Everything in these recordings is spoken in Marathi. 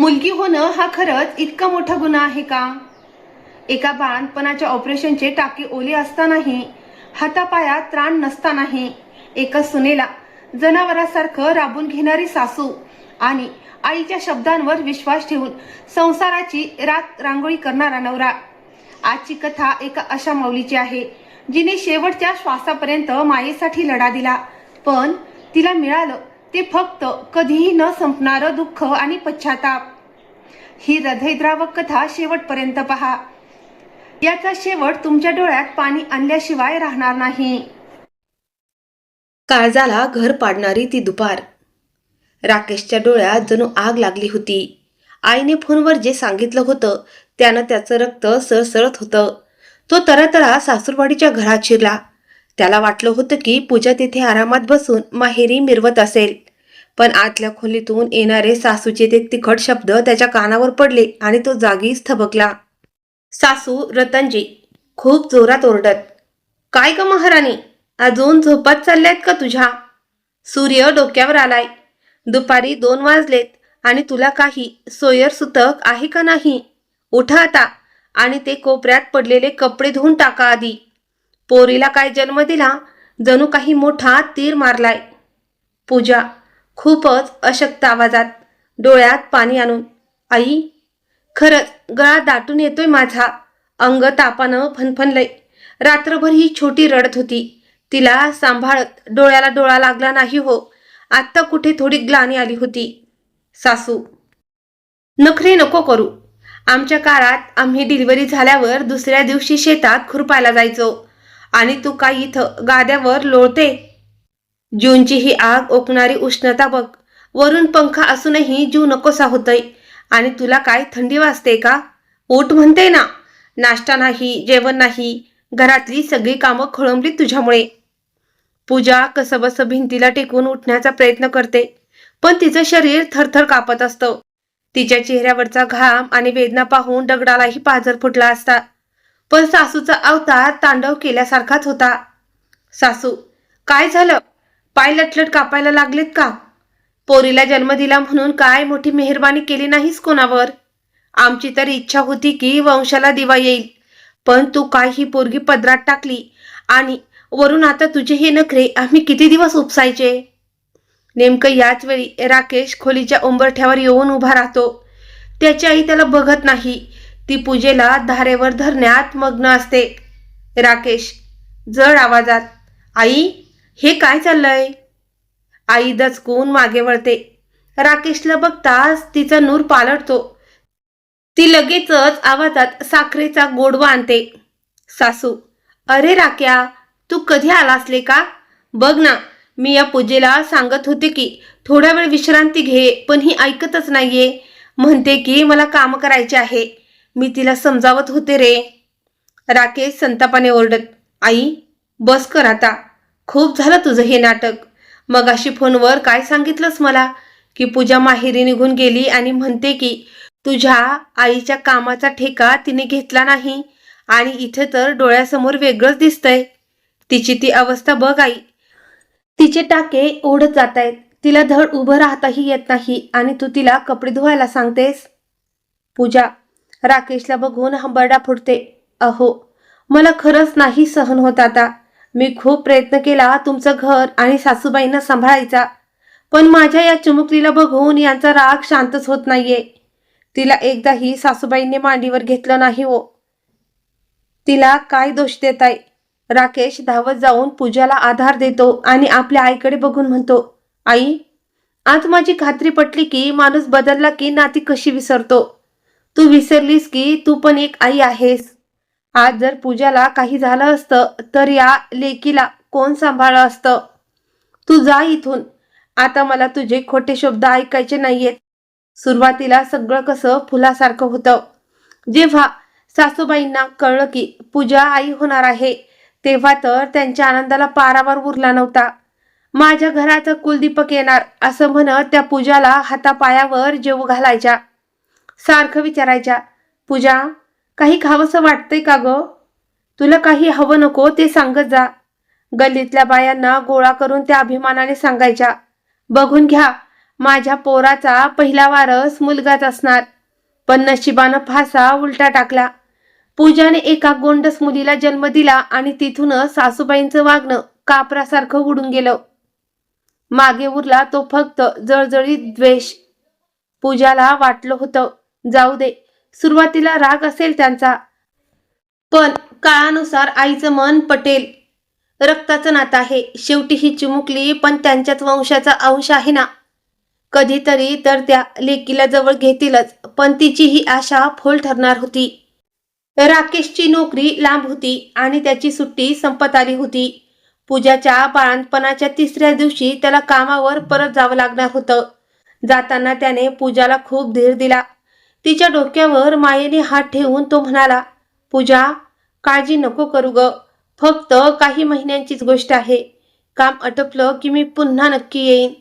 मुलगी होणं हा खरंच इतका मोठा गुन्हा आहे का? एका बाळंतपणाच्या ऑपरेशनचे टाके ओले असतानाही, हातापायात त्राण नसतानाही, एका सुनेला जनावरासारखं राबून घेणारी सासू आणि आईच्या शब्दांवर विश्वास ठेवून संसाराची रात रांगोळी करणारा नवरा. आजची कथा एका अशा माऊलीची आहे, जिने शेवटच्या श्वासापर्यंत मायेसाठी लढा दिला, पण तिला मिळालं ते फक्त कधीही न संपणारं दुःख आणि पश्चाताप. ही हृदयद्रावक कथा शेवटपर्यंत पहा. याचा शेवट तुमच्या डोळ्यात पाणी आणल्याशिवाय राहणार नाही. काळजाला घर पाडणारी ती दुपार. राकेशच्या डोळ्यात जणू आग लागली होती. आईने फोनवर जे सांगितलं होतं त्यानं त्याचं रक्त सळसळत होतं. तो तरतरा सासूरवाडीच्या घरात शिरला. त्याला वाटलं होतं की पूजा तिथे आरामात बसून माहेरी मिरवत असेल, पण आतल्या खोलीतून येणारे सासूचे ते तिखट शब्द त्याच्या कानावर पडले आणि तो जागीच थबकला. सासू रतनजी खूप जोरात ओरडत, काय ग महाराणी, अजून झोपात चालल्यात का तुझ्या? सूर्य डोक्यावर आलाय, दुपारी 2 वाजलेत आणि तुला काही सोयर सुतक आहे का नाही? उठा आता आणि ते कोपऱ्यात पडलेले कपडे धुवून टाका आधी. पोरीला काय जन्म दिला, जणू काही मोठा तीर मारलाय. पूजा खूपच अशक्त आवाजात, डोळ्यात पाणी आणून, आई, खरंच गळा दाटून येतोय माझा. अंग तापानं फनफनलंय. रात्रभर ही छोटी रडत होती. तिला सांभाळत डोळ्याला डोळा लागला नाही हो. आत्ता कुठे थोडी ग्लानी आली होती. सासू, नखरे नको करू. आमच्या काळात आम्ही डिलिव्हरी झाल्यावर दुसऱ्या दिवशी शेतात खुरपायला जायचो आणि तू काय इथं गाद्यावर लोळते? जूनची ही आग ओकणारी उष्णता बघ. वरून पंखा असूनही जीव नकोसा होतय. आणि तुला काय थंडी वाजते का? उठ म्हणते ना. नाश्ता नाही, जेवण नाही. घरातली सगळी कामं खोळंबली तुझ्यामुळे. पूजा कसंबसं भिंतीला टेकून उठण्याचा प्रयत्न करते, पण तिचं शरीर थरथर कापत असतं. तिच्या चेहऱ्यावरचा घाम आणि वेदना पाहून दगडालाही पाझर फुटला असता. पण सासूचा अवतार तांडव केल्यासारखाच होता. सासू, काय झालं? पाय लटलट कापायला लागलेत का? पोरीला जन्म दिला म्हणून काय मोठी मेहरबानी केली नाहीस कोणावर? आमची तर इच्छा होती की वंशाला दिवा येईल, पण तू काय ही पोरगी पदरात टाकली आणि वरून आता तुझे हे नखरे आम्ही किती दिवस उपसायचे? नेमकं याच वेळी राकेश खोलीच्या उंबरठ्यावर येऊन उभा राहतो. त्याची आई त्याला बघत नाही. ती पूजेला धारेवर धरण्यात मग्न असते. राकेश जड आवाजात, आई, हे काय चाललंय? आई दचकून मागे वळते. राकेशला बघताच तिचा नूर पालटतो. ती लगेचच आवाजात साखरेचा गोडवा आणते. सासू, अरे राक्या, तू कधी आलास ले का? बघ ना, मी या पूजेला सांगत होते की थोडा वेळ विश्रांती घे, पण ही ऐकतच नाहीये. म्हणते की मला काम करायचे आहे. मी तिला समजावत होते रे. राकेश संतापाने ओरडत, आई, बस कर आता. खूप झालं तुझं हे नाटक. मगाशी फोनवर काय सांगितलंस मला? की पूजा माहेरी निघून गेली आणि म्हणते की तुझ्या आईच्या कामाचा ठेका तिने घेतला नाही आणि इथे तर डोळ्यासमोर वेगळंच दिसतंय. तिची ती अवस्था बघ आई. तिचे टाके ओढत जात आहेत. तिला धड उभं राहताही येत नाही आणि तू तिला कपडे धुवायला सांगतेस. पूजा राकेशला बघून हंबरडा फुटते. अहो, मला खरंच नाही सहन होत आता. मी खूप प्रयत्न केला तुमचं घर आणि सासूबाईंना सांभाळायचा, पण माझ्या या चिमुकलीला बघून यांचा राग शांतच होत नाहीये. तिला एकदाही सासूबाईंनी मांडीवर घेतलं नाही हो. तिला काय दोष देताय? राकेश धावत जाऊन पूजाला आधार देतो आणि आपल्या आईकडे बघून म्हणतो, आई, आज माझी खात्री पटली की माणूस बदलला की नाती कशी विसरतो. तू विसरलीस की तू पण एक आई आहेस. आज जर पूजाला काही झालं असतं तर या लेकीला कोण सांभाळलं असतं? तू जा इथून. आता मला तुझे खोटे शब्द ऐकायचे नाहीयेत. सुरुवातीला सगळं कसं फुलासारखं होतं. जेव्हा सासूबाईंना कळलं की पूजा आई होणार आहे, तेव्हा तर त्यांच्या आनंदाला पारावर उरला नव्हता. माझ्या घराचा कुलदीपक येणार असं म्हणत त्या पूजाला हातापायावर जेवू घालायच्या. सारखं विचारायच्या, पूजा, काही खावंसं वाटतंय का ग? तुला काही हवं नको ते सांगत जा. गल्लीतल्या बायांना गोळा करून त्या अभिमानाने सांगायच्या, बघून घ्या, माझ्या पोराचा पहिला वारस मुलगाच असणार. पण नशिबानं फासा उलटा टाकला. पूजाने एका गोंडस मुलीला जन्म दिला आणि तिथूनच सासूबाईंचं वागणं कापरासारखं उडून गेलं. मागे उरला तो फक्त जळजळीत द्वेष. पूजाला वाटलं होतं, जाऊ दे, सुरुवातीला राग असेल त्यांचा, पण काळानुसार आईचं मन पटेल. रक्ताचं नातं आहे, शेवटी ही चिमुकली पण त्यांच्याच वंशाचा अंश आहे ना. कधीतरी तर त्या लेकीला जवळ घेतीलच, पण तिची ही आशा फोल ठरणार होती. राकेशची नोकरी लांब होती आणि त्याची सुट्टी संपत आली होती. पूजाच्या बाळंतपणाच्या 3ऱ्या दिवशी त्याला कामावर परत जावं लागणार होतं. जाताना त्याने पूजाला खूप धीर दिला. तिच्या डोक्यावर मायेने हात ठेवून तो म्हणाला, पूजा, काळजी नको करू ग, फक्त काही महिन्यांचीच गोष्ट आहे. काम आटपलं की मी पुन्हा नक्की येईन.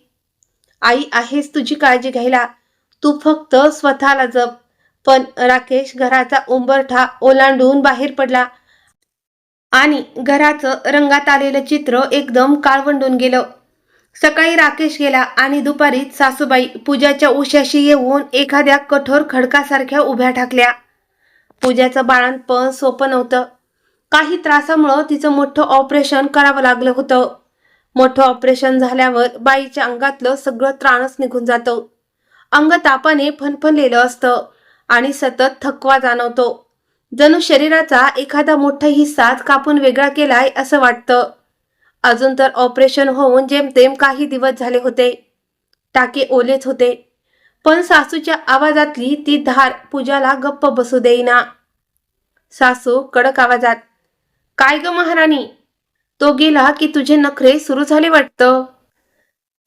आई आहेच तुझी काळजी घ्यायला, तू फक्त स्वतःला जप. पण राकेश घराचा उंबरठा ओलांडून बाहेर पडला आणि घराचं रंगात आलेलं चित्र एकदम काळवंडून गेलं. सकाळी राकेश गेला आणि दुपारीच सासूबाई पूजाच्या उशाशी येऊन एखाद्या कठोर खडकासारख्या उभ्या ठाकल्या. पूजाचं बाळंतपण सोपं नव्हतं. काही त्रासामुळं तिचं मोठं ऑपरेशन करावं लागलं होतं. मोठं ऑपरेशन झाल्यावर बाईच्या अंगातलं सगळं त्राणच निघून जातं. अंग तापाने फणफणलेलं असतं आणि सतत थकवा जाणवतो. जणू शरीराचा एखादा मोठा हिस्साच कापून वेगळा केलाय असं वाटतं. अजून तर ऑपरेशन होऊन जेमतेम काही दिवस झाले होते. टाके ओलेच होते, पण सासूच्या आवाजातली ती धार पूजाला गप्प बसू देईना. सासू कडक आवाजात, काय ग महाराणी, तो गेला की तुझे नखरे सुरू झाले वाटतं.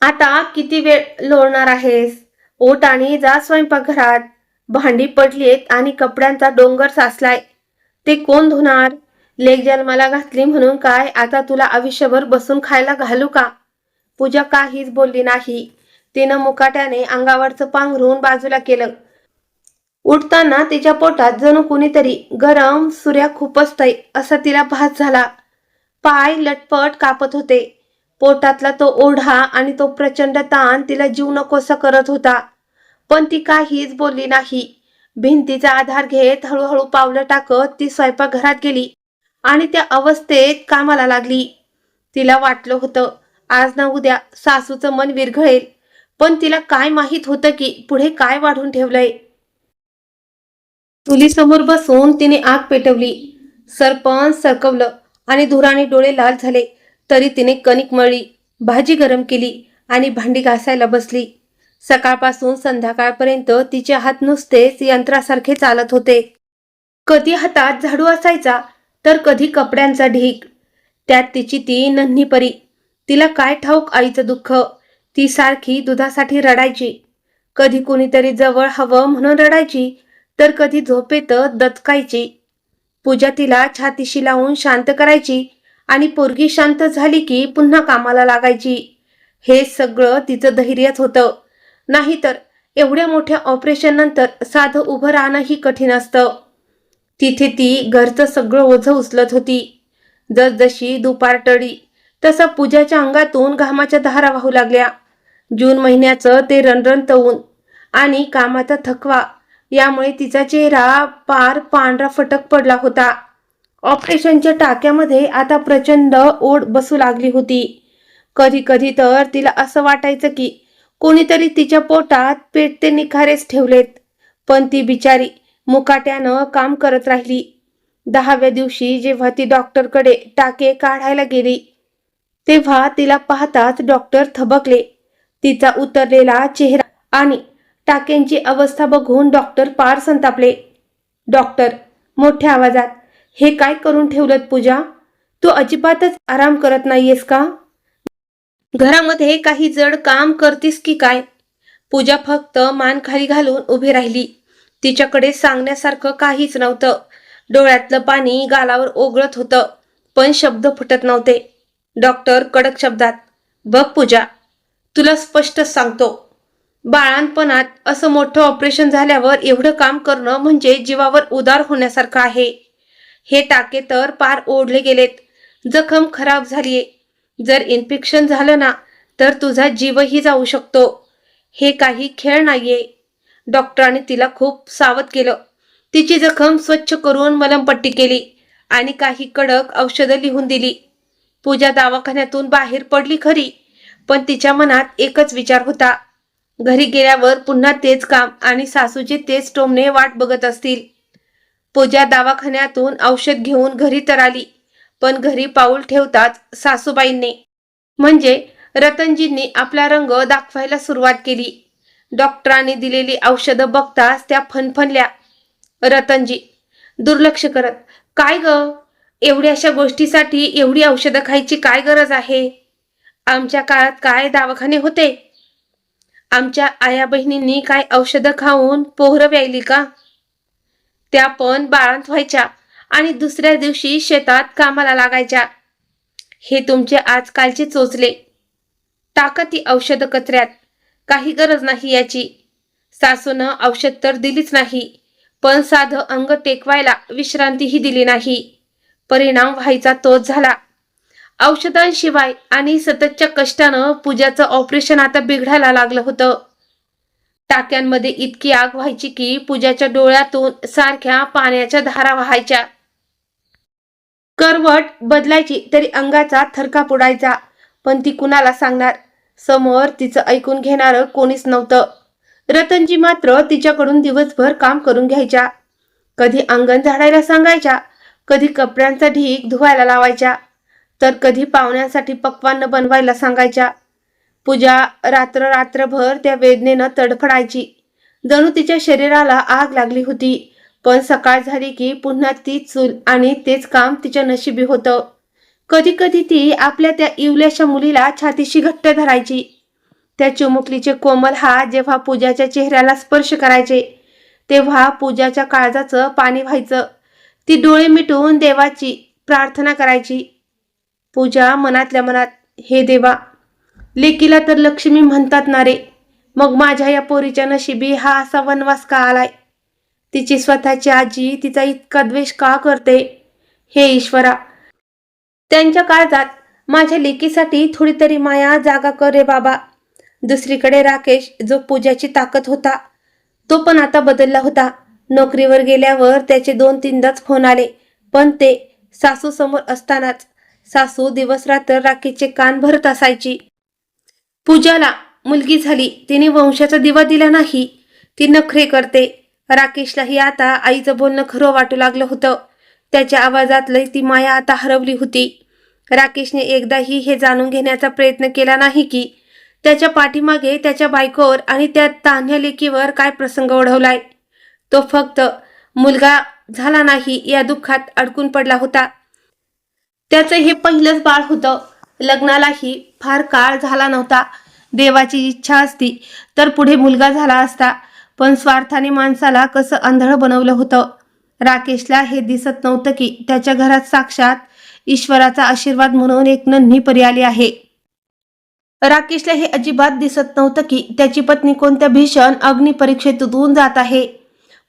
आता किती वेळ लोळणार आहेस? ओट आणि जा स्वयंपाकघरात. भांडी पडलीत आणि कपड्यांचा डोंगर साचलाय, ते कोण धुणार? लेक जन्माला घातली म्हणून काय आता तुला आयुष्यभर बसून खायला घालू का? पूजा काहीच बोलली नाही. तिनं मुकाट्याने अंगावरचं पांघरून बाजूला केलं. उठताना तिच्या पोटात जणू कुणीतरी गरम सुऱ्या खुपसतंय असा तिला भास झाला. पाय लटपट कापत होते. पोटातला तो ओढा आणि तो प्रचंड ताण तिला जीव नकोसा करत होता. पण ती काहीच बोलली नाही. भिंतीचा आधार घेत हळूहळू पावलं टाकत ती स्वयंपाकघरात गेली आणि त्या अवस्थेत कामाला लागली. तिला वाटलं होतं, आज ना उद्या सासूचं मन विरघळेल, पण तिला काय माहित होतं की पुढे काय वाढून ठेवलंय. चुलीसमोर बसून तिने आग पेटवली. सरपण सरकवलं आणि धुराने डोळे लाल झाले तरी तिने कणिक मळली, भाजी गरम केली आणि भांडी घासायला बसली. सकाळपासून संध्याकाळपर्यंत तिचे हात नुसतेच यंत्रासारखे चालत होते. कधी हातात झाडू असायचा तर कधी कपड्यांचा ढीग. त्यात तिची ती नन्ही परी. तिला काय ठाऊक आईचं दुःख. ती सारखी दुधासाठी रडायची. कधी कुणीतरी जवळ हवं म्हणून रडायची, तर कधी झोपेत दचकायची. पूजा तिला छातीशी लावून शांत करायची आणि पोरगी शांत झाली की पुन्हा कामाला लागायची. हे सगळं तिचं धैर्यच होतं. नाहीतर एवढ्या मोठ्या ऑपरेशन नंतर साधं उभं राहणंही कठीण असतं. तिथे ती घरचं सगळं ओझं उचलत होती. जसजशी दुपार टळली तसा पूजाच्या अंगातून घामाच्या धारा वाहू लागल्या. जून महिन्याचं ते रणरणत ऊन आणि कामाचा थकवा यामुळे तिचा चेहरा पार पांढरा फटक पडला होता. ऑपरेशनच्या टाक्यामध्ये आता प्रचंड ओढ बसू लागली होती. कधी कधी तर तिला असं वाटायचं की कोणीतरी तिच्या पोटात पेटते निखारेच ठेवलेत. पण ती बिचारी मुकाट्यानं काम करत राहिली. 10व्या दिवशी जेव्हा ती डॉक्टरकडे टाके काढायला गेली तेव्हा तिला पाहताच डॉक्टर थबकले. तिचा उतरलेला चेहरा आणि टाक्यांची अवस्था बघून डॉक्टर पार संतापले. डॉक्टर मोठ्या आवाजात, हे काय करून ठेवलंत पूजा? तू अजिबातच आराम करत नाहीयेस का? घरामध्ये काही जड काम करतीस की काय? पूजा फक्त मान खाली घालून उभी राहिली. तिच्याकडे सांगण्यासारखं काहीच नव्हतं. डोळ्यातलं पाणी गालावर ओघळत होतं, पण शब्द फुटत नव्हते. डॉक्टर कडक शब्दात, बघ पूजा, तुला स्पष्ट सांगतो, बाळांपणात असं मोठं ऑपरेशन झाल्यावर एवढं काम करणं म्हणजे जीवावर उदार होण्यासारखं आहे. हे टाके तर पार ओढले गेलेत. जखम खराब झालीये. जर इन्फेक्शन झालं ना तर तुझा जीवही जाऊ शकतो. हे काही खेळ नाहीये. डॉक्टरांनी तिला खूप सावध केलं. तिची जखम स्वच्छ करून मलमपट्टी केली आणि काही कडक औषधं लिहून दिली. पूजा दवाखान्यातून बाहेर पडली खरी, पण तिच्या मनात एकच विचार होता. घरी गेल्यावर पुन्हा तेच काम आणि सासूचे तेच टोमणे वाट बघत असतील. पूजा दवाखान्यातून औषध घेऊन घरी तर आली, पण घरी पाऊल ठेवताच सासूबाईंनी म्हणजे रतनजींनी आपला रंग दाखवायला सुरुवात केली. डॉक्टरांनी दिलेली औषधं बघताच त्या फणफणल्या. रतनजी दुर्लक्ष करत, काय ग, एवढ्याशा गोष्टीसाठी एवढी औषधं खायची काय गरज आहे? आमच्या काळात काय दवाखाने होते? आमच्या आया बहिणींनी काय औषधं खाऊन पोहरं व्यायली का? त्या पण बाळंत व्हायच्या आणि दुसऱ्या दिवशी शेतात कामाला लागायच्या. हे तुमचे आजकालचे चोचले. टाका ती औषधं कचऱ्यात. काही गरज नाही याची. सासूनं औषध तर दिलीच नाही, पण साधं अंग टेकवायला विश्रांतीही दिली नाही. परिणाम व्हायचा तोच झाला. औषधांशिवाय आणि सततच्या कष्टानं पूजाचं ऑपरेशन आता बिघडायला लागलं होतं. टाक्यांमध्ये इतकी आग व्हायची की पूजाच्या डोळ्यातून सारख्या पाण्याच्या धारा वाहायच्या. करवट बदलायची तरी अंगाचा थरकाप उडायचा, पण ती कुणाला सांगणार? समोर तिचं ऐकून घेणारं कोणीच नव्हतं. रतनजी मात्र तिच्याकडून दिवसभर काम करून घ्यायच्या. कधी अंगण झाडायला सांगायच्या, कधी कपड्यांचा ढीग धुवायला लावायच्या, तर कधी पाहुण्यांसाठी पक्वान्न बनवायला सांगायच्या. पूजा रात्रभर त्या वेदनेनं तडफडायची, जणू तिच्या शरीराला आग लागली होती. पण सकाळ झाली की पुन्हा तीच चूल आणि तेच काम तिच्या नशिबी होतं. कधी कधी ती आपल्या त्या इवल्याशा मुलीला छातीशी घट्ट धरायची. त्या चिमुकलीचे कोमल हात जेव्हा पूजाच्या चेहऱ्याला स्पर्श करायचे, तेव्हा पूजाच्या काळजाचं पाणी व्हायचं. ती डोळे मिटून देवाची प्रार्थना करायची. पूजा मनातल्या मनात, हे देवा, लेकीला तर लक्ष्मी म्हणतात ना रे, मग माझ्या या पोरीच्या नशिबी हा असा वनवास का आलाय? तिची स्वतःची आजी तिचा इतका द्वेष का करते? हे ईश्वरा, त्यांच्या काळजात माझ्या लेकीसाठी थोडी तरी माया जागा कर रे बाबा. दुसरीकडे राकेश, जो पूजाची ताकद होता, तो पण आता बदलला होता. नोकरीवर गेल्यावर त्याचे 2-3दाच फोन आले, पण ते सासू समोर असतानाच. सासू दिवसरात्र राकेशचे कान भरत असायची. पूजाला मुलगी झाली, तिने वंशाचा दिवा दिला नाही, ती नखरे करते. राकेशलाही आता आईचं बोलणं खरं वाटू लागलं होतं. त्याच्या आवाजातली ती माया आता हरवली होती. राकेशने एकदाही हे जाणून घेण्याचा प्रयत्न केला नाही की त्याच्या पाठीमागे त्याच्या बायकोवर आणि त्या तान्ह्या लेकीवर काय प्रसंग ओढवलाय. तो फक्त मुलगा झाला नाही या दुःखात अडकून पडला होता. त्याचं हे पहिलंच बाळ होतं. लग्नालाही फार काळ झाला नव्हता. देवाची इच्छा असती तर पुढे मुलगा झाला असता, पण स्वार्थाने माणसाला कसं आंधळं बनवलं होतं. राकेशला हे दिसत नव्हतं की त्याच्या घरात साक्षात ईश्वराचा आशीर्वाद म्हणून एक नन्ही परी आली आहे. राकेशला हे अजिबात दिसत नव्हतं की त्याची पत्नी कोणत्या भीषण अग्निपरीक्षेतून जात आहे.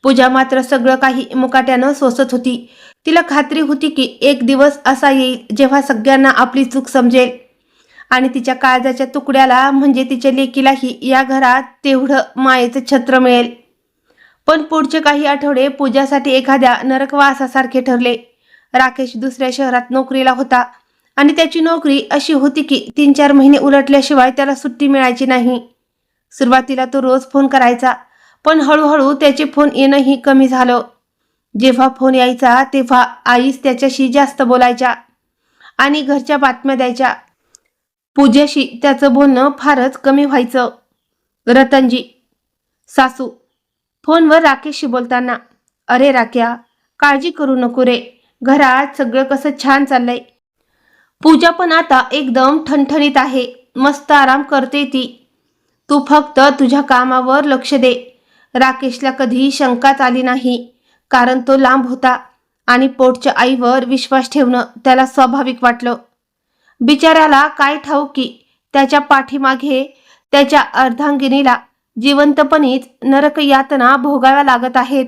पूजा मात्र सगळं काही मुकाट्यानं सोसत होती. तिला खात्री होती की एक दिवस असा येईल जेव्हा सगळ्यांना आपली चूक समजेल आणि तिच्या काळजाच्या तुकड्याला म्हणजे तिच्या लेकीलाही या घरात तेवढं मायेचं छत्र मिळेल. पण पुढचे काही आठवडे पूजासाठी एखाद्या नरकवासासारखे ठरले. राकेश दुसऱ्या शहरात नोकरीला होता आणि त्याची नोकरी अशी होती की 3-4 महिने उलटल्याशिवाय त्याला सुट्टी मिळायची नाही. सुरुवातीला तो रोज फोन करायचा, पण हळूहळू त्याचे फोन येणंही कमी झालं. जेव्हा फोन यायचा तेव्हा आईच त्याच्याशी जास्त बोलायच्या आणि घरच्या बातम्या द्यायच्या. पूजाशी त्याचं बोलणं फारच कमी व्हायचं. रतनजी, सासू फोनवर राकेशशी बोलताना, अरे राक्या, काळजी करू नको रे, घरात सगळं कसं छान चाललंय. पूजा पण आता एकदम ठणठणीत आहे, मस्त आराम करते ती. तू फक्त तुझ्या कामावर लक्ष दे. राकेशला कधी शंकाच आली नाही, कारण तो लांब होता आणि पोटच्या आईवर विश्वास ठेवणं त्याला स्वाभाविक वाटलं. बिचाऱ्याला काय ठाऊक की त्याच्या पाठीमागे त्याच्या अर्धांगिनीला जिवंतपणीच नरक यातना भोगाव्या लागत आहेत.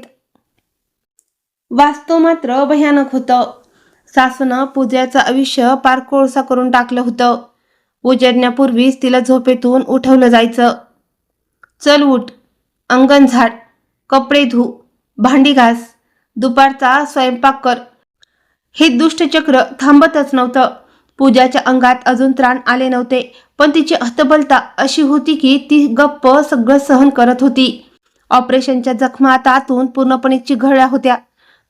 वास्तव मात्र भयानक होतं. सासूनं पूजाचं आयुष्य पार कोळसा करून टाकलं होतं. उजडण्यापूर्वीच तिला झोपेतून उठवलं जायचं. चल उठ, अंगण झाड, कपडे धु, भांडी घास, दुपारचा स्वयंपाक कर. हे दुष्टचक्र थांबतच नव्हतं. पूजाच्या अंगात अजून त्राण आले नव्हते, पण तिची हतबलता अशी होती की ती गप्प सगळं सहन करत होती. ऑपरेशनच्या जखमा आता आतून पूर्णपणे चिघळल्या होत्या.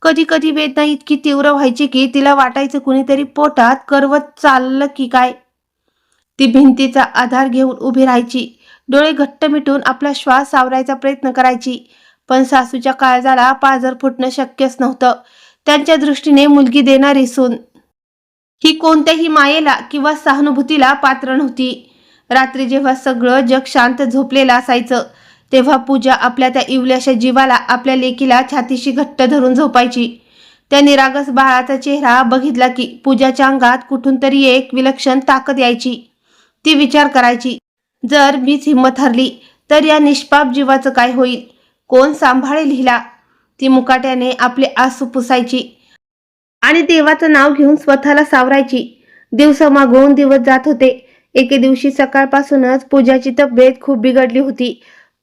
कधी कधी वेदना इतकी तीव्र व्हायची की तिला वाटायचं कुणीतरी पोटात करवत चाललं की काय. ती भिंतीचा आधार घेऊन उभी राहायची, डोळे घट्ट मिटून आपला श्वास सावरायचा प्रयत्न करायची. पण सासूच्या काळजाला पाझर फुटणं शक्यच नव्हतं. त्यांच्या दृष्टीने मुलगी देणारी सून ही कोणत्याही मायेला किंवा सहानुभूतीला पात्र नव्हती. रात्री जेव्हा सगळं जग शांत झोपलेलं असायचं, तेव्हा पूजा आपल्या त्या इवल्याशा जीवाला, आपल्या लेकीला छातीशी घट्ट धरून झोपायची. त्या निरागस बाळाचा चेहरा बघितला की पूजाच्या अंगात कुठून तरी एक विलक्षण ताकद यायची. ती विचार करायची, जर मीच हिंमत हरली तर या निष्पाप जीवाचं काय होईल? कोण सांभाळेल हिला? ती मुकाट्याने आपले आसू पुसायची आणि देवाचं नाव घेऊन स्वतःला सावरायची. दिवसामागून दिवस जात होते. एके दिवशी सकाळपासूनच पूजाची तब्येत खूप बिघडली होती.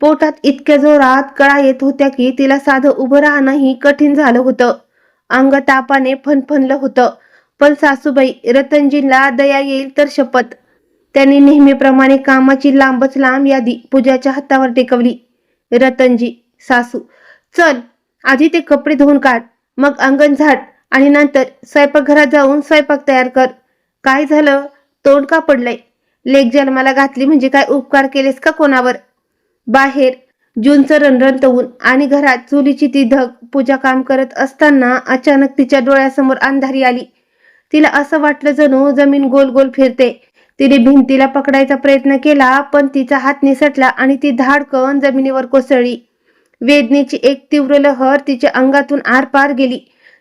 पोटात इतक्या जोरात कळा येत होत्या की तिला साधं उभं राहणंही कठीण झालं होतं. अंग तापाने फणफणलं होतं. पण सासूबाई रतनजींना दया येईल तर शपथ, त्यांनी नेहमीप्रमाणे कामाची लांबच लांब यादी पूजाच्या हातावर टेकवली. रतनजी, सासू, चल आधी ते कपडे धुवून काढ, मग अंगण झाड आणि नंतर स्वयंपाकघरात जाऊन स्वयंपाक तयार कर. काय झालं? तोंड का पडलंय? लेक जन्माला घातली म्हणजे काय उपकार केलेस का कोणावर? बाहेर जूनचं रणरणतवून आणि घरात चुलीची ती धग. पूजा काम करत असताना अचानक तिच्या डोळ्यासमोर अंधारी आली. तिला असं वाटलं जणू जमीन गोल गोल फिरते. तिने भिंतीला पकडायचा प्रयत्न केला, पण तिचा हात निसटला आणि ती धाडकन जमिनीवर कोसळली. वेदनेची एक तीव्र लहर तिच्या अंगातून आरपार गेली.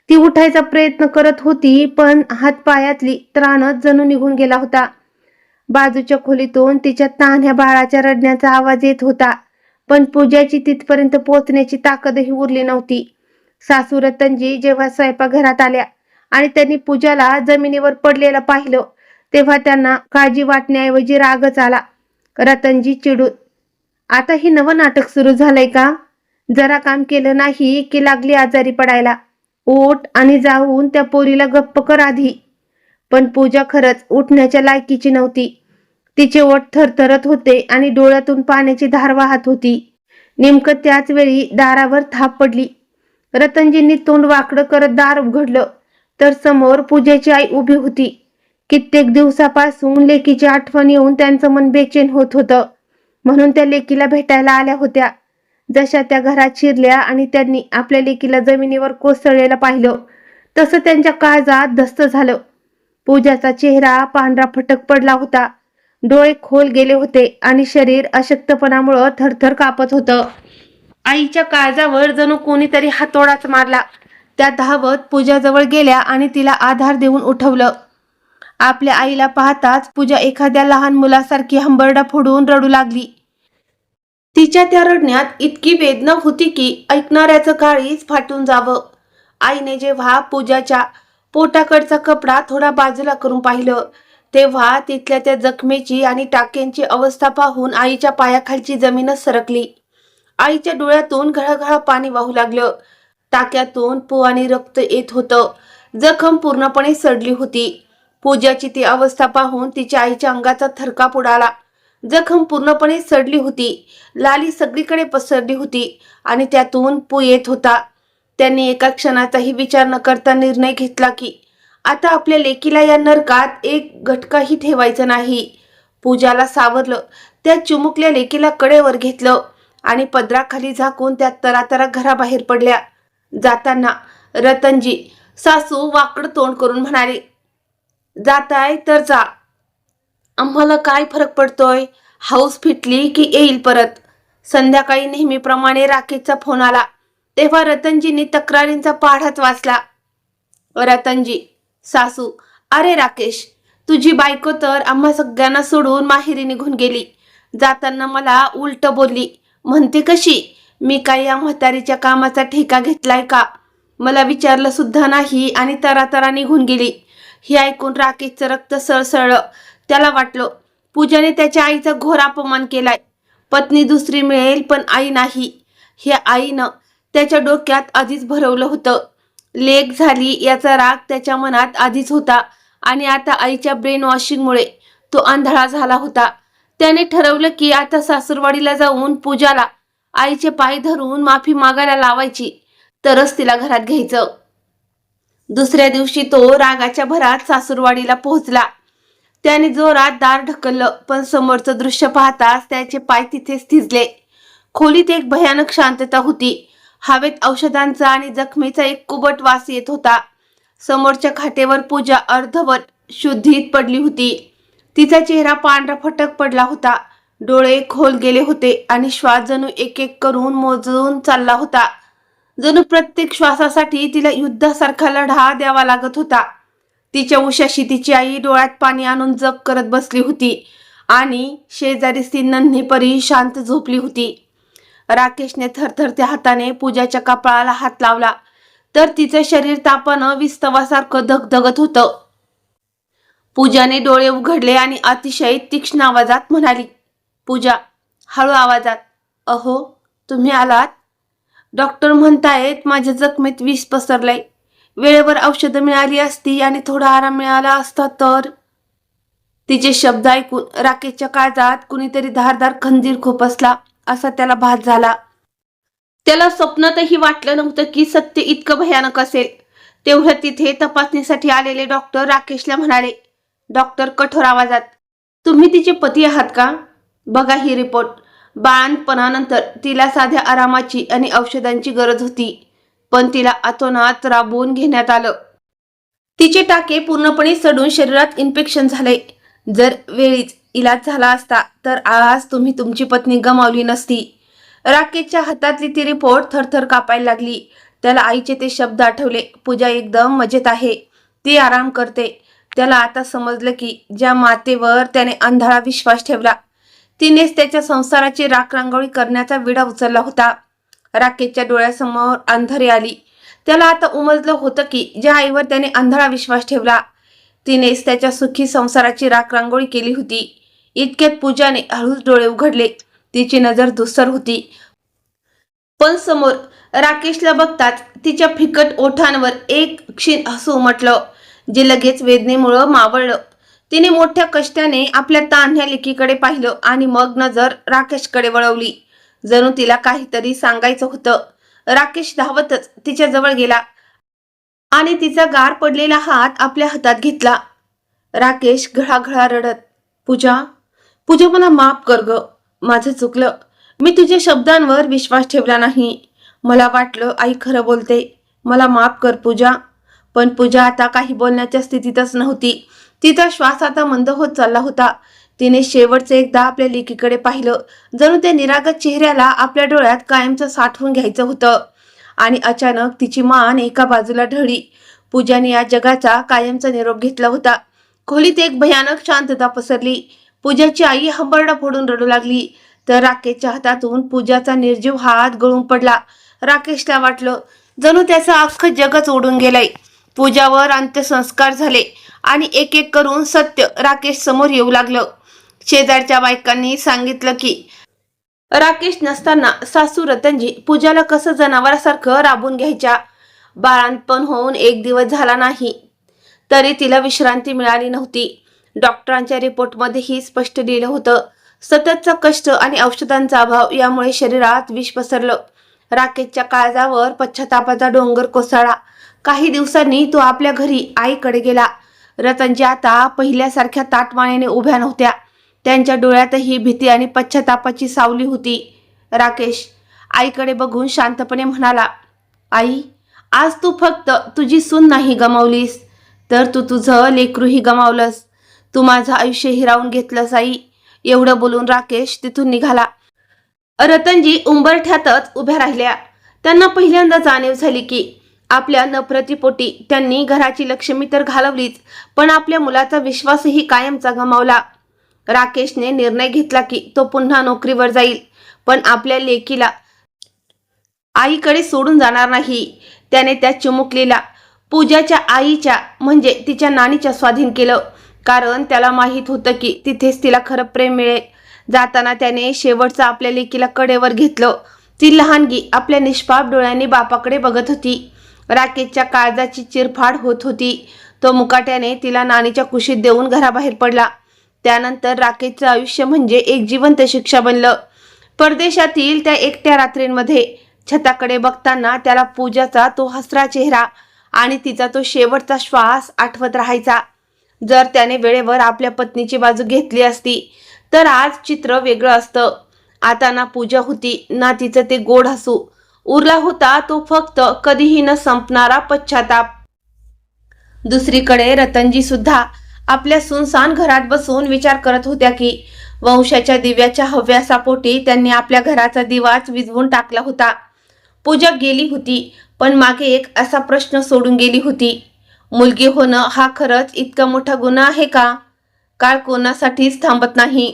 ती उठायचा प्रयत्न करत होती, पण हातपायातली त्राणच जणू निघून गेला होता. बाजूच्या खोलीतून तिच्या तान्ह्या बाळाच्या रडण्याचा आवाज येत होता, पण पूजाची तिथपर्यंत पोहोचण्याची ताकदही उरली नव्हती. सासू रतनजी जेव्हा स्वयंपाकघरात आल्या आणि त्यांनी पूजाला जमिनीवर पडलेलं पाहिलं, तेव्हा त्यांना काळजी वाटण्याऐवजी रागच आला. रतनजी चिडून, आता ही नवं नाटक सुरू झालंय का? जरा काम केलं नाही की लागली आजारी पडायला. उठ आणि जाऊन त्या पोरीला गप्प कर आधी. पण पूजा खरंच उठण्याच्या लायकीची नव्हती. तिचे ओठ थरथरत होते आणि डोळ्यातून पाण्याची धार वाहत होती. नेमकं त्याच वेळी दारावर थाप पडली. रतनजींनी तोंड वाकडं करत दार उघडलं तर समोर पूजेची आई उभी होती. कित्येक दिवसापासून लेकीची आठवण येऊन त्यांचं मन बेचैन होत होतं, म्हणून त्या लेकीला भेटायला आल्या होत्या. जशा त्या घरात शिरल्या आणि त्यांनी आपल्या लेकीला जमिनीवर कोसळलेलं पाहिलं, तसं त्यांच्या काळजात धस्त झालं. पूजाचा चेहरा पांढरा फटक पडला होता. डोळे खोल गेले होते आणि शरीर अशक्तपणामुळं थरथर कापत होतं. आईच्या काळजावर जणू कोणीतरी हातोडाच मारला. त्या धावत पूजाजवळ गेल्या आणि तिला आधार देऊन उठवलं. आपल्या आईला पाहताच पूजा एखाद्या लहान मुलासारखी हंबरडा फोडून रडू लागली. तिच्या त्या रडण्यात इतकी वेदना होती की ऐकणाऱ्याचं काळीच फाटून जावं. आईने जेव्हा पूजाच्या पोटाकडचा कपडा थोडा बाजूला करून पाहिलं, तेव्हा तिथल्या त्या जखमेची आणि टाक्यांची अवस्था पाहून आईच्या पायाखालची जमीनच सरकली. आईच्या डोळ्यातून घळघळ पाणी वाहू लागलं. टाक्यातून पू आणि रक्त येत होतं. जखम पूर्णपणे सडली होती. पूजाची ती अवस्था पाहून तिच्या आईच्या अंगाचा थरकाप उडाला. जखम पूर्णपणे सडली होती. लाली सगळीकडे पसरली होती आणि त्यातून पू येत होता. त्यांनी एका क्षणाचाही विचार न करता निर्णय घेतला की आता आपल्या लेकीला या नरकात एक घटकाही ठेवायचं नाही. पूजाला सावरलं. त्या चिमुकल्या लेकीला कडेवर घेतलं आणि पदराखाली झाकून त्या तरातरा घराबाहेर पडल्या. जाताना रतनजी, सासू वाकड तोंड करून म्हणाले, जाताय तर जा, आम्हाला काय फरक पडतोय? हाऊस फिटली की येईल परत. संध्याकाळी नेहमीप्रमाणे राकेशचा फोन आला. तेव्हा रतनजींनी तक्रारींचा पाढाच वाचला. रतनजी, सासू, अरे राकेश, तुझी बायको तर आम्हा सगळ्यांना सोडून माहेरी निघून गेली. जाताना मला उलट बोलली. म्हणते कशी? मी काय या म्हातारीच्या कामाचा ठेका घेतलाय का? मला विचारलं सुद्धा नाही आणि तरातरा निघून गेली. हे ऐकून राकेशचं रक्त सळसळलं. त्याला वाटलं पूजाने त्याच्या आईचा घोर अपमान केलाय. पत्नी दुसरी मिळेल पण आई नाही, हे आईनं त्याच्या डोक्यात आधीच भरवलं होतं. लेक झाली याचा राग त्याच्या मनात आधीच होता आणि आता आईच्या ब्रेन वॉशिंगमुळे तो आंधळा झाला होता. त्याने ठरवलं की आता सासूरवाडीला जाऊन पूजाला आईचे पाय धरून माफी मागायला लावायची, तरच तिला घरात घ्यायचं. दुसऱ्या दिवशी तो रागाच्या भरात सासूरवाडीला पोहोचला. त्याने जोरात दार ढकललं, पण समोरचं दृश्य पाहताच त्याचे पाय तिथेच थिजले. खोलीत एक भयानक शांतता होती. हवेत औषधांचा आणि जखमेचा एक कुबट वास येत होता. समोरच्या खाटेवर पूजा अर्धवट शुद्धीत पडली होती. तिचा चेहरा पांढरा फटक पडला होता. डोळे खोल गेले होते आणि श्वास जणू एक एक करून मोजून चालला होता. जणू प्रत्येक श्वासासाठी तिला युद्धासारखा लढा द्यावा लागत होता. तिच्या उशाशी तिची आई डोळ्यात पाणी आणून जप करत बसली होती आणि शेजारीच ती नन्ही परी शांत झोपली होती. राकेशने थरथरत्या हाताने पूजाच्या कपाळाला हात लावला तर तिचं शरीर तापानं विस्तवासारखं धगधगत होतं. पूजाने डोळे उघडले आणि अतिशय तीक्ष्ण आवाजात म्हणाली, पूजा, हळू आवाजात, अहो तुम्ही आलात? डॉक्टर म्हणतायत माझ्या जखमेत विष पसरलंय. वेळेवर औषधं मिळाली असती आणि थोडा आराम मिळाला असता तर. तिचे शब्द ऐकून राकेशच्या काळजात कुणीतरी धारदार खंजीर खुपसला असा त्याला भास झाला. त्याला स्वप्नातही वाटलं नव्हतं की सत्य इतकं भयानक असेल. तेवढ्या तिथे तपासणीसाठी आलेले डॉक्टर राकेशला म्हणाले, डॉक्टर कठोर आवाजात, तुम्ही तिचे पती आहात का? बघा ही रिपोर्ट. बाळंतपणानंतर तिला साध्या आरामाची आणि औषधांची गरज होती, पण तिला अतोनात राबवून घेण्यात आलं. तिचे टाके पूर्णपणे सडून शरीरात इन्फेक्शन झाले. जर वेळीच इलाज झाला असता तर आज तुम्ही तुमची पत्नी गमावली नसती. राकेशच्या हातातली ती रिपोर्ट थरथर कापायला लागली. त्याला आईचे ते शब्द आठवले, पूजा एकदम मजेत आहे, ती आराम करते. त्याला आता समजलं की ज्या मातेवर त्याने अंधाळा विश्वास ठेवला तिनेच त्याच्या संसाराची राखरांगोळी करण्याचा विडा उचलला होता. राकेशच्या डोळ्यासमोर अंधारी आली. त्याला आता उमजलं होतं की ज्या आईवर त्याने अंधाळा विश्वास ठेवला तिनेच त्याच्या सुखी संसाराची राखरांगोळी केली होती. इतक्यात पूजाने हळूच डोळे उघडले. तिची नजर धुसर होती, पण समोर राकेशला बघताच तिच्या फिकट ओठांवर एक क्षीण हसू उमटलं, जे लगेच वेदनेमुळं मावळलं. तिने मोठ्या कष्टाने आपल्या तान्ह्या लेकीकडे पाहिलं आणि मग नजर राकेशकडे वळवली. जणू तिला काहीतरी सांगायचं होतं. राकेश धावतच तिच्या जवळ गेला आणि तिचा गार पडलेला हात आपल्या हातात घेतला. राकेश घळाघळा रडत, पूजा, पूजा मला माफ कर ग, माझं चुकलं. मी तुझ्या शब्दांवर विश्वास ठेवला नाही. मला वाटलं आई खरं बोलते, मला माफ कर पूजा. पण पूजा आता काही बोलण्याच्या स्थितीतच नव्हती. तिचा श्वास आता मंद होत चालला होता. तिने शेवटचे एकदा आपल्या लेकीकडे पाहिलं, जणू त्या निरागस चेहऱ्याला आपल्या डोळ्यात कायमचं साठवून घ्यायचं होतं. आणि अचानक तिची मान एका बाजूला ढळली. पूजाने या जगाचा कायमचा निरोप घेतला होता. खोलीत एक भयानक शांतता पसरली. पूजाची आई हंबरडा फोडून रडू लागली तर राकेशच्या हातातून पूजाचा निर्जीव हात गळून पडला. राकेशला वाटलं जणू त्याचं अख्खं जगच ओढून गेलंय. पूजावर अंत्यसंस्कार झाले आणि एक एक करून सत्य राकेश समोर येऊ लागलं. शेजारच्या बायकांनी सांगितलं की राकेश नसताना सासू रतनजी पूजाला कसं जनावरासारखं राबून घ्यायच्या. बाळंतपण होऊन एक दिवस झाला नाही तरी तिला विश्रांती मिळाली नव्हती. डॉक्टरांच्या रिपोर्टमध्येही स्पष्ट लिहिलं होतं, सततचा कष्ट आणि औषधांचा अभाव यामुळे शरीरात विष पसरलं. राकेशच्या काळजावर पश्चातापाचा डोंगर कोसळला. काही दिवसांनी तो आपल्या घरी आईकडे गेला. रतनजी आता पहिल्यासारख्या ताटमानेने उभ्या नव्हत्या. त्यांच्या डोळ्यातही भीती आणि पश्चातापाची सावली होती. राकेश आईकडे बघून शांतपणे म्हणाला, आई, आज तू फक्त तुझी सून नाही गमावलीस, तर तू तुझं लेकरूही गमावलंस. तू माझं आयुष्य हिरावून घेतलंस आई. एवढं बोलून राकेश तिथून निघाला. रतनजी उंबरठ्यातच उभ्या राहिल्या. त्यांना पहिल्यांदा जाणीव झाली की आपल्या नफरतीपोटी त्यांनी घराची लक्ष्मी तर घालवलीच, पण आपल्या मुलाचा विश्वासही कायमचा गमावला. राकेशने निर्णय घेतला की तो पुन्हा नोकरीवर जाईल, पण आपल्या लेकीला आईकडे सोडून जाणार नाही. त्याने त्या चिमुकलीला पूजाच्या आईच्या म्हणजे तिच्या नानीच्या स्वाधीन केलं, कारण त्याला माहीत होतं की तिथेच तिला खरं प्रेम मिळेल. जाताना त्याने शेवटचं आपल्या लेकीला कडेवर घेतलं. ती लहानगी आपल्या निष्पाप डोळ्यांनी बापाकडे बघत होती. राकेशच्या काळजाची चिरफाड होत होती. तो मुकाट्याने तिला नानीच्या कुशीत देऊन घराबाहेर पडला. त्यानंतर राकेशचं आयुष्य म्हणजे एक जिवंत शिक्षा बनलं. परदेशातील त्या एकट्या रात्रींमध्ये छताकडे बघताना त्याला पूजाचा तो हसरा चेहरा आणि तिचा तो शेवटचा श्वास आठवत राहायचा. जर त्याने वेळेवर आपल्या पत्नीची बाजू घेतली असती तर आज चित्र वेगळं असतं. आता ना पूजा होती ना तिचं ते गोड हसू. उरला होता तो फक्त कधीही न संपणारा पश्चाताप. दुसरीकडे रतनजी सुद्धा आपल्या सुनसान घरात बसून विचार करत होत्या की वंशाच्या दिव्याच्या हव्यासापोटी त्यांनी आपल्या घराचा दिवाच विझवून टाकला होता. पूजा गेली होती, पण मागे एक असा प्रश्न सोडून गेली होती. मुलगी होणं हा खरंच इतका मोठा गुन्हा आहे का? काळ कोणासाठीच थांबत नाही.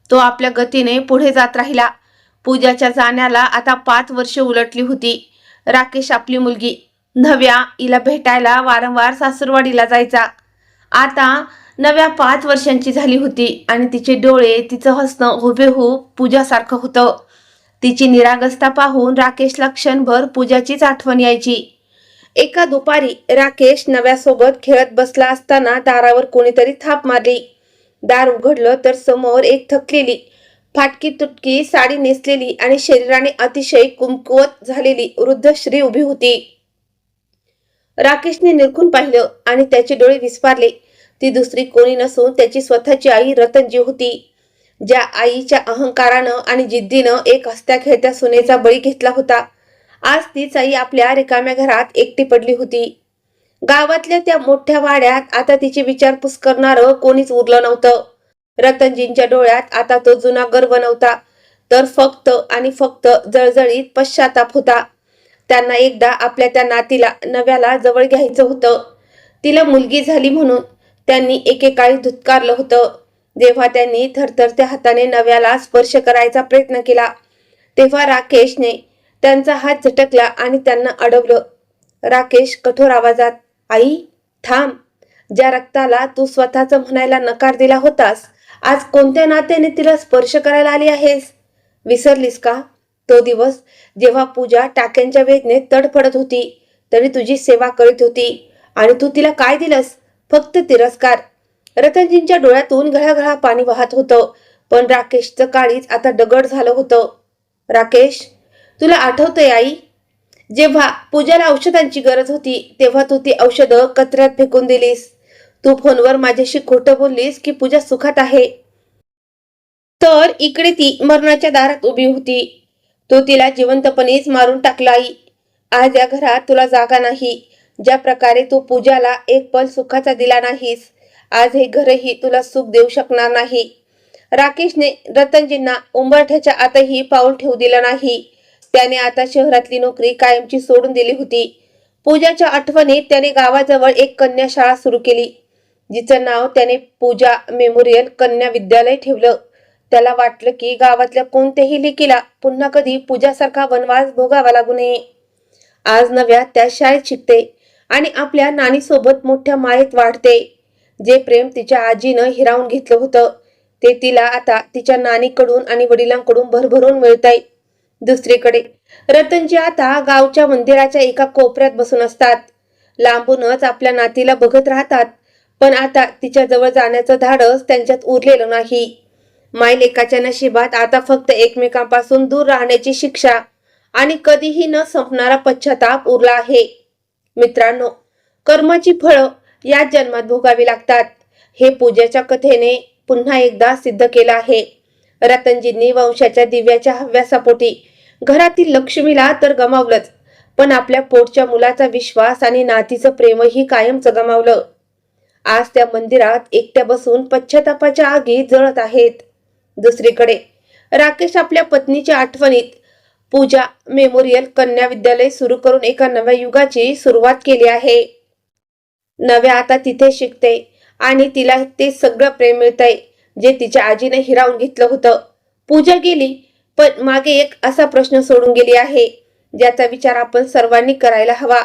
तो आपल्या गतीने पुढे जात राहिला. पूजाच्या जाण्याला आता 5 वर्षे उलटली होती. राकेश आपली मुलगी नव्या हिला भेटायला वारंवार सासूरवाडीला जायचा. आता नव्या 5 वर्षांची झाली होती आणि तिचे डोळे, तिचं हसणं हुबेहूब पूजासारखं होतं. तिची निरागसता पाहून राकेशला क्षणभर पूजाचीच आठवण यायची. एका दुपारी राकेश नव्यासोबत खेळत बसला असताना दारावर कोणीतरी थाप मारली. दार उघडलं तर समोर एक थकलेली, फाटकी तुटकी साडी नेसलेली आणि शरीराने अतिशय कुमकुवत झालेली वृद्ध स्त्री उभी होती. राकेशने निरखून पाहिलं आणि त्याचे डोळे विस्फारले. ती दुसरी कोणी नसून त्याची स्वतःची आई रतनजी होती. ज्या आईच्या अहंकारानं आणि जिद्दीनं एक हसत्या खेळत्या सुनेचा बळी घेतला होता, आज तीच आई आपल्या रिकाम्या घरात एकटी पडली होती. गावातल्या त्या मोठ्या वाड्यात आता तिची विचारपूस करणारं कोणीच उरलं नव्हतं. रतनजींच्या डोळ्यात आता तो जुना गर्व नव्हता, तर फक्त आणि फक्त जळजळीत पश्चाताप होता. त्यांना एकदा आपल्या त्या नातीला नव्याला जवळ घ्यायचं होतं. तिला मुलगी झाली म्हणून त्यांनी एकेकाळी धुतकारलं होतं. जेव्हा त्यांनी थरथरत्या हाताने नव्याला स्पर्श करायचा प्रयत्न केला तेव्हा राकेशने त्यांचा हात झटकला आणि त्यांना अडवलं. राकेश कठोर आवाजात, आई थांब. ज्या रक्ताला तू स्वतःचं म्हणायला नकार दिला होतास, आज कोणत्या नात्याने तिला स्पर्श करायला आली आहेस? विसरलीस का तो दिवस जेव्हा पूजा टाक्यांच्या वेदनेत तडफडत होती, तरी तुझी सेवा करीत होती आणि तू तिला काय दिलंस? फक्त तिरस्कार. रतनजींच्या डोळ्यातून घळाघळा पाणी वाहत होतं, पण राकेशचं काळीच आता दगड झालं होतं. राकेश, तुला आठवतंय आई, जेव्हा पूजाला औषधांची गरज होती तेव्हा तू ती औषधं कचऱ्यात फेकून दिलीस. तू फोनवर माझ्याशी खोटं बोललीस की पूजा सुखात आहे, तर इकडे ती मरणाच्या दारात उभी होती. तू तिला जिवंतपणेच मारून टाकला आई. आज या घरात तुला जागा नाही. ज्या प्रकारे तू पूजाला एक पल सुखाचा दिला नाहीस, आज हे घरही तुला सुख देऊ शकणार नाही. राकेशने रतनजींना उंबरठ्याच्या आतही पाऊल ठेवू दिलं नाही. त्याने आता शहरातली नोकरी कायमची सोडून दिली होती. पूजाच्या आठवणीत त्याने गावाजवळ एक कन्या शाळा सुरू केली, जिचं नाव त्याने पूजा मेमोरियल कन्या विद्यालय ठेवलं. त्याला वाटलं की गावातल्या कोणत्याही लेकीला पुन्हा कधी पूजासारखा वनवास भोगावा लागू नये. आज नव्या त्या शाळेत शिकते आणि आपल्या नानीसोबत मोठ्या मायेत वाढते. जे प्रेम तिच्या आजीनं हिरावून घेतलं होतं ते तिला आता तिच्या नानीकडून आणि वडिलांकडून भरभरून मिळतंय. दुसरीकडे रतनजी आता गावच्या मंदिराच्या एका कोपऱ्यात बसून असतात. लांबूनच आपल्या नातीला बघत राहतात, पण आता तिच्या जवळ जाण्याचं धाडस त्यांच्यात उरलेलं नाही. मायलेकाच्या नशिबात आता फक्त एकमेकांपासून दूर राहण्याची शिक्षा आणि कधीही न संपणारा पश्चाताप उरला आहे. मित्रांनो, कर्माची फळं याच जन्मात भोगावी लागतात. हे पूजाच्या कथेने पुन्हा एकदा सिद्ध केलं आहे. रतनजींनी वंशाच्या दिव्याच्या हव्यासापोटी घरातील लक्ष्मीला तर गमावलंच, पण आपल्या पोटच्या मुलाचा विश्वास आणि नातीचं प्रेमही कायमच गमावलं. आज त्या मंदिरात एकट्या बसून पश्चातापाच्या आगीत जळत आहेत. दुसरीकडे राकेश आपल्या पत्नीच्या आठवणीत पूजा मेमोरियल कन्या विद्यालय सुरू करून एका नव्या युगाची सुरुवात केली आहे. नव्या आता तिथे शिकते आणि तिला ते सगळं प्रेम मिळतंय जे तिच्या आजीने हिरावून घेतलं होतं. पूजा गेली, पण मागे एक असा प्रश्न सोडून गेली आहे ज्याचा विचार आपण सर्वांनी करायला हवा.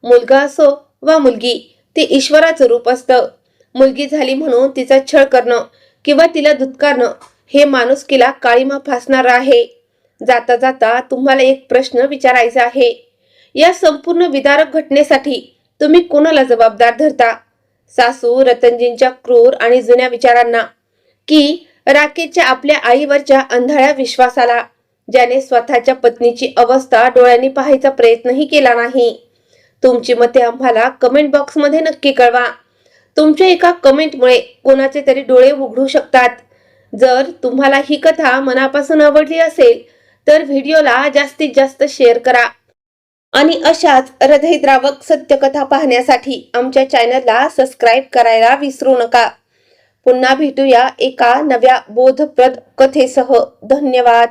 मुलगा असो वा मुलगी, ते ईश्वराचं रूप असतं. मुलगी झाली म्हणून तिचा छळ करणं किंवा तिला धुतकारणं हे माणुसकीला काळीमा फासणार आहे. जाता जाता तुम्हाला एक प्रश्न विचारायचा आहे. या संपूर्ण विदारक घटनेसाठी तुम्ही कोणाला जबाबदार धरता? सासू रतनजींच्या क्रूर आणि जुन्या विचारांना, की राकेशच्या आपल्या आईवरच्या अंधाळ्या विश्वासाला, ज्याने स्वतःच्या पत्नीची अवस्था डोळ्यांनी पाहायचा प्रयत्नही केला नाही? तुमची मते आम्हाला कमेंट बॉक्समध्ये नक्की कळवा. तुमच्या एका कमेंटमुळे कोणाचे तरी डोळे उघडू शकतात. जर तुम्हाला ही कथा मनापासून आवडली असेल तर व्हिडिओला जास्तीत जास्त शेअर करा आणि अशाच हृदयद्रावक सत्यकथा पाहण्यासाठी आमच्या चॅनलला सबस्क्राईब करायला विसरू नका. पुन्हा भेटूया एका नव्या बोधप्रद कथेसह. धन्यवाद.